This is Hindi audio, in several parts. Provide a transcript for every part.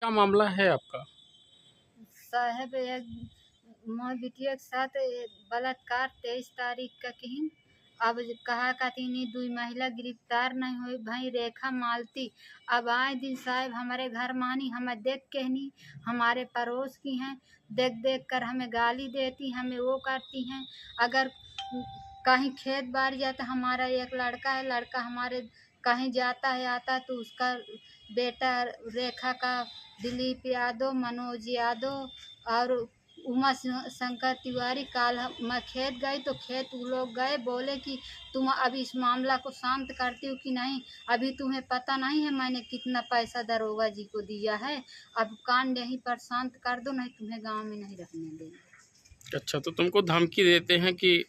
क्या मामला है आपका? साहब मोर बिटिया के साथ बलात्कार 23 तारीख का किन। अब कहा कहती दुई महिला गिरफ्तार नहीं हुई भाई रेखा मालती। अब आए दिन साहब हमारे घर मानी हमें देख के नहीं, हमारे पड़ोस की हैं, देख देख कर हमें गाली देती, हमें वो करती हैं। अगर कहीं खेत बाड़ी जाता, हमारा एक लड़का है, लड़का हमारे कहीं जाता है आता है तो उसका बेटा रेखा का दिलीप यादव, मनोज यादव और उमा शंकर तिवारी। काल मैं खेत गई तो खेत वो लोग गए, बोले कि तुम अब इस मामला को शांत करती हो कि नहीं, अभी तुम्हें पता नहीं है मैंने कितना पैसा दरोगा जी को दिया है, अब कांड यहीं पर शांत कर दो नहीं तुम्हें गांव में नहीं रखने देंगे। अच्छा, तो तुमको धमकी देते हैं कि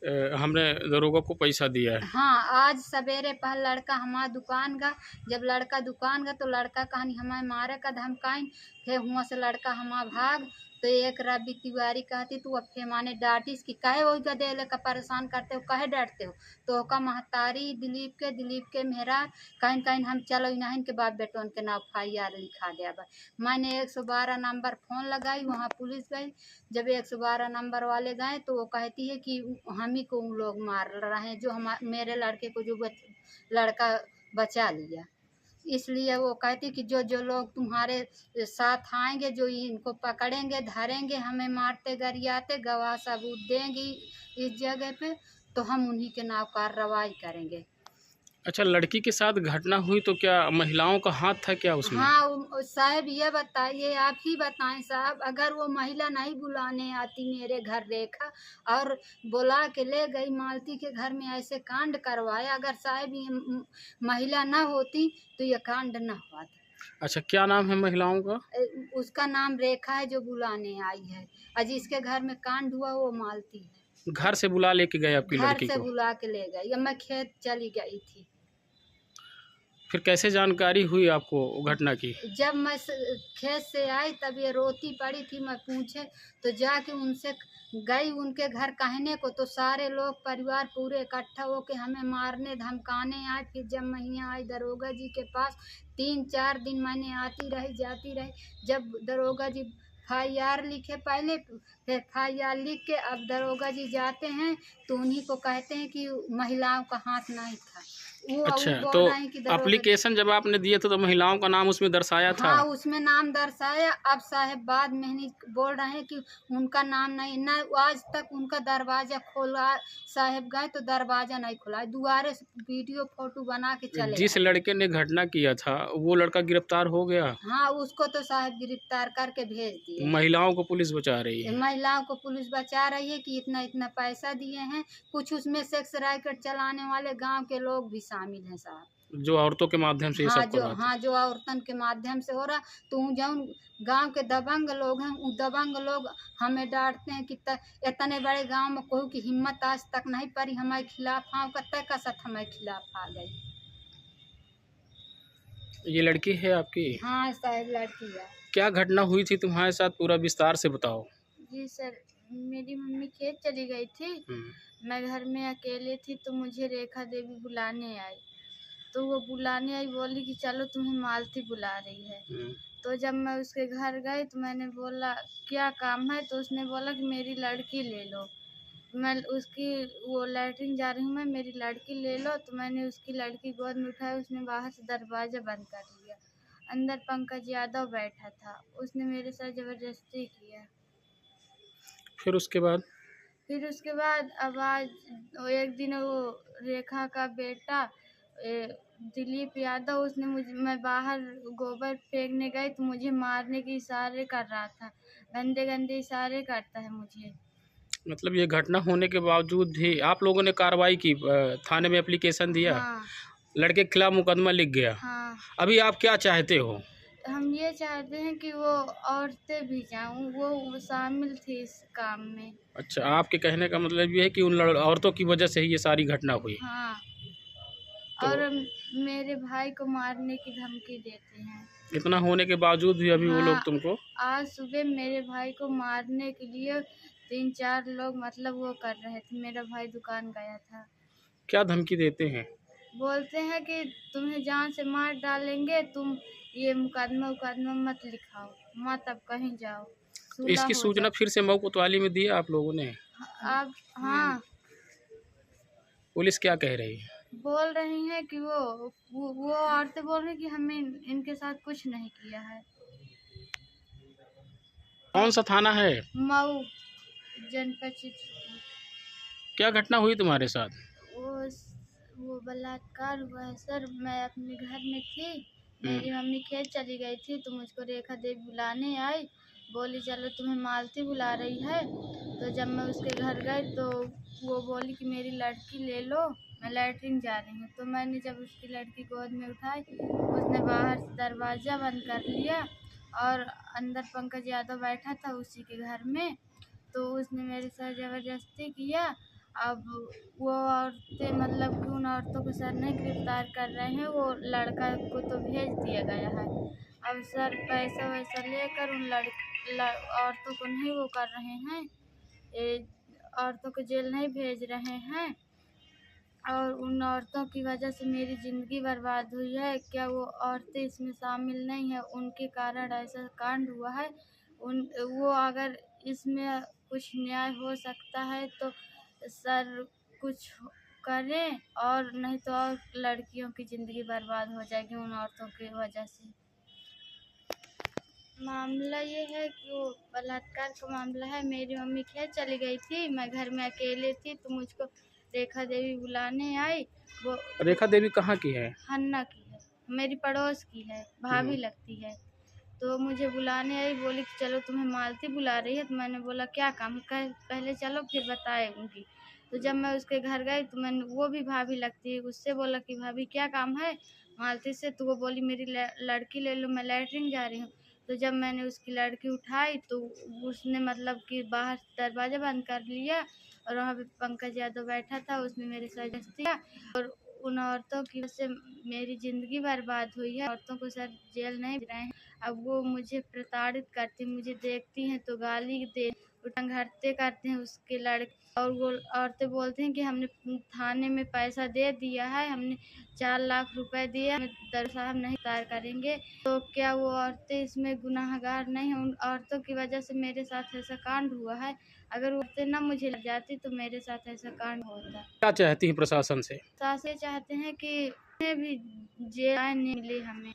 हमने दरोगा को पैसा दिया है। हाँ, आज सवेरे पहल लड़का हमारा दुकान गया, जब लड़का दुकान गया तो लड़का कहानी हमें मारे का धमकाइन, फिर हुआ से लड़का हमारा भाग। तो एक रवि तिवारी कहती तू अब माने डांटिस कि कहे वही गदे लेकर परेशान करते हो, कहे डरते हो। तो का महतारी दिलीप के मेहरा कहीं कहीं हम चलो नहीं के बाप बेटों के नाम FIR लिखा गया बा। मैंने 112 नंबर फोन लगाई, वहाँ पुलिस गई। जब 112 नंबर वाले गए तो वो कहती है कि हम ही को उन लोग मार रहे हैं, जो हम मेरे लड़के को जो लड़का बचा लिया। इसलिए वो कहती कि जो जो लोग तुम्हारे साथ आएंगे, जो इनको पकड़ेंगे धरेंगे, हमें मारते गरियाते गवाह सबूत देंगी इस जगह पे, तो हम उन्हीं के नाम कार्रवाई करेंगे। अच्छा, लड़की के साथ घटना हुई तो क्या महिलाओं का हाथ था क्या उसमें? हाँ साहब ये बताइए, आप ही बताएं साहब, अगर वो महिला नहीं बुलाने आती मेरे घर रेखा और बुला के ले गई मालती के घर में ऐसे कांड करवाया, अगर साहब ये महिला ना होती तो ये कांड ना हुआ था। अच्छा, क्या नाम है महिलाओं का? उसका नाम रेखा है जो बुलाने आई है, और जिसके घर में कांड हुआ वो मालती है। घर से बुला लेके गए आपकी घर लड़की से को? बुला के ले गई, अब मैं खेत चली गई थी। फिर कैसे जानकारी हुई आपको घटना की? जब मैं खेत से आई तब ये रोती पड़ी थी, मैं पूछे तो जाके उनसे गई उनके घर कहने को, तो सारे लोग परिवार पूरे इकट्ठा होके हमें मारने धमकाने आए। फिर जब मैं यहाँ आई दरोगा जी के पास, 3-4 दिन मैंने आती रही जाती रही। जब दरोगा जी FIR लिखे पहले, फिर FIR लिख के अब दरोगा जी जाते हैं तो उन्हीं को कहते हैं कि महिलाओं का हाथ नहीं था। वो अच्छा, तो बोल रहे हैं कि दरोगा। एप्लीकेशन जब आपने दिए थे तो महिलाओं का नाम उसमें दर्शाया था? हाँ, उसमें नाम दर्शाया। अब साहब बाद में नहीं बोल रहे हैं कि उनका नाम नहीं, ना आज तक उनका दरवाजा खोला, साहब गए तो दरवाजा नहीं खुला, दुआरे से वीडियो फोटो बना के चले जिस आए। लड़के ने घटना किया था वो लड़का गिरफ्तार हो गया? हाँ, उसको तो साहब गिरफ्तार करके भेज दिए हैं। महिलाओं को पुलिस बचा रही है? महिलाओं को पुलिस बचा रही है कि इतना इतना पैसा दिए हैं। कुछ उसमें सेक्स रैकेट चलाने वाले गांव के लोग भी शामिल हैं साहब। जो औरतों के माध्यम से ये सब करवाते? हाँ, जो औरतन के माध्यम से हो रहा। तो जौन गांव के दबंग लोग हैं, वो दबंग लोग हमें डांटते हैं कि इतने बड़े गांव में कोई की हिम्मत आज तक नहीं पड़ी हमारे खिलाफ। हाँ, कत्ते कसत हमारे खिलाफ आ गई। ये लड़की है आपकी? हाँ साहब, लड़की है। क्या घटना हुई थी तुम्हारे साथ, पूरा विस्तार से बताओ। जी सर, मेरी मम्मी खेत चली गई थी, मैं घर में अकेले थी तो मुझे रेखा देवी बुलाने आई। तो वो बुलाने आई, बोली कि चलो तुम्हें मालती बुला रही है। तो जब मैं उसके घर गई तो मैंने बोला क्या काम है, तो उसने बोला कि मेरी लड़की ले लो। मैं उसकी वो लैट्रिन जा रही हूँ मैं, मेरी लड़की ले लो। तो मैंने उसकी लड़की गोद में उठाई, उसने बाहर से दरवाज़ा बंद कर लिया। अंदर पंकज यादव बैठा था, उसने मेरे साथ ज़बरदस्ती किया। फिर उसके बाद अब आज एक दिन वो रेखा का बेटा दिलीप यादव, उसने मुझे, मैं बाहर गोबर फेंकने गई तो मुझे मारने के इशारे कर रहा था, गंदे गंदे इशारे करता है मुझे। मतलब ये घटना होने के बावजूद भी आप लोगों ने कार्रवाई की, थाने में एप्लीकेशन दिया? हाँ। लड़के के खिलाफ मुकदमा लिख गया? हाँ, अभी आप क्या चाहते हो? हम ये चाहते हैं कि वो औरतें भी जाऊँ, वो शामिल थी इस काम में। अच्छा, आपके कहने का मतलब ये है कि उन औरतों की वजह से ही ये सारी घटना हुई? हाँ, तो और मेरे भाई को मारने की धमकी देते हैं। इतना होने के बावजूद भी अभी वो लोग हाँ, तुमको? आज सुबह मेरे भाई को मारने के लिए 3-4 लोग मतलब वो कर रहे थे, मेरा भाई दुकान गया था। क्या धमकी देते हैं? बोलते हैं कि तुम्हें जान से मार डालेंगे, तुम ये मुकदमा उकदमा मत लिखाओ, मत अब कहीं जाओ, तो सुलह इसकी हो सूचना जाए। फिर से मऊ कोतवाली में दी है आप लोगों ने? अब हाँ, पुलिस क्या कह रही है? बोल रही हैं कि वो औरतें बोल रही हैं कि हमने इनके साथ कुछ नहीं किया है। कौन सा थाना है? मऊ जनपद चित्रकूट। क्या घटना हुई तुम्हारे साथ? वो वो बलात्कार हुआ है सर। मैं अपने घर में थी, मेरी मम्मी खेत चली गई थी तो मुझको रेखा देवी बुलाने आई, बोली चलो तुम्हें मालती बुला रही है। तो जब मैं उसके घर गई तो वो बोली कि मेरी लड़की ले लो, मैं लैट्रिन जा रही हूँ। तो मैंने जब उसकी लड़की गोद में उठाई, उसने बाहर से दरवाज़ा बंद कर लिया और अंदर पंकज यादव बैठा था उसी के घर में, तो उसने मेरे साथ ज़बरदस्ती किया। अब वो औरतें मतलब कि उन औरतों को सर नहीं गिरफ्तार कर रहे हैं, वो लड़का को तो भेज दिया गया है। अब सर पैसा वैसा लेकर उन औरतों को नहीं वो कर रहे हैं, औरतों को जेल नहीं भेज रहे हैं। और उन औरतों की वजह से मेरी ज़िंदगी बर्बाद हुई है। क्या वो औरतें इसमें शामिल नहीं हैं? उनके कारण ऐसा कांड हुआ है। वो अगर इसमें कुछ न्याय हो सकता है तो सर कुछ करें, और नहीं तो और लड़कियों की ज़िंदगी बर्बाद हो जाएगी उन औरतों की वजह से। मामला ये है कि वो बलात्कार का मामला है। मेरी मम्मी खेत चली गई थी, मैं घर में अकेले थी तो मुझको रेखा देवी बुलाने आई। वो रेखा देवी कहाँ की है? हन्ना की है, मेरी पड़ोस की है, भाभी लगती है। तो मुझे बुलाने आई, बोली कि चलो तुम्हें मालती बुला रही है। तो मैंने बोला क्या काम है, पहले चलो फिर बताएंगी। तो जब मैं उसके घर गई तो मैंने, वो भी भाभी लगती है, उससे बोला कि भाभी क्या काम है मालती से। तो वो बोली मेरी लड़की ले लो, मैं लैट्रिन जा रही हूँ। तो जब मैंने उसकी लड़की उठाई तो उसने मतलब कि बाहर दरवाज़ा बंद कर लिया और वहाँ पे पंकज यादव बैठा था, उसने मेरे साथ जबरदस्ती किया। और उन औरतों की वजह से मेरी ज़िंदगी बर्बाद हुई है। औरतों को सर जेल नहीं भेज रहे हैं। अब वो मुझे प्रताड़ित करती, मुझे देखती हैं तो गाली दे, उटंग-हत्ते करते हैं उसके लड़के। और वो औरतें बोलती हैं कि हमने थाने में पैसा दे दिया है, हमने 4 लाख रुपए दिए, हमें दर साहब नहीं गिरफ्तार करेंगे। तो क्या वो औरतें इसमें गुनाहगार नहीं हैं? उन औरतों की वजह से मेरे साथ ऐसा कांड हुआ है। अगर वो औरतें ना मुझे लग जाती तो मेरे साथ ऐसा कांड होता। क्या चाहती है प्रशासन से? सास ये चाहते हैं कि उन्हें भी जेल नहीं मिले हमें।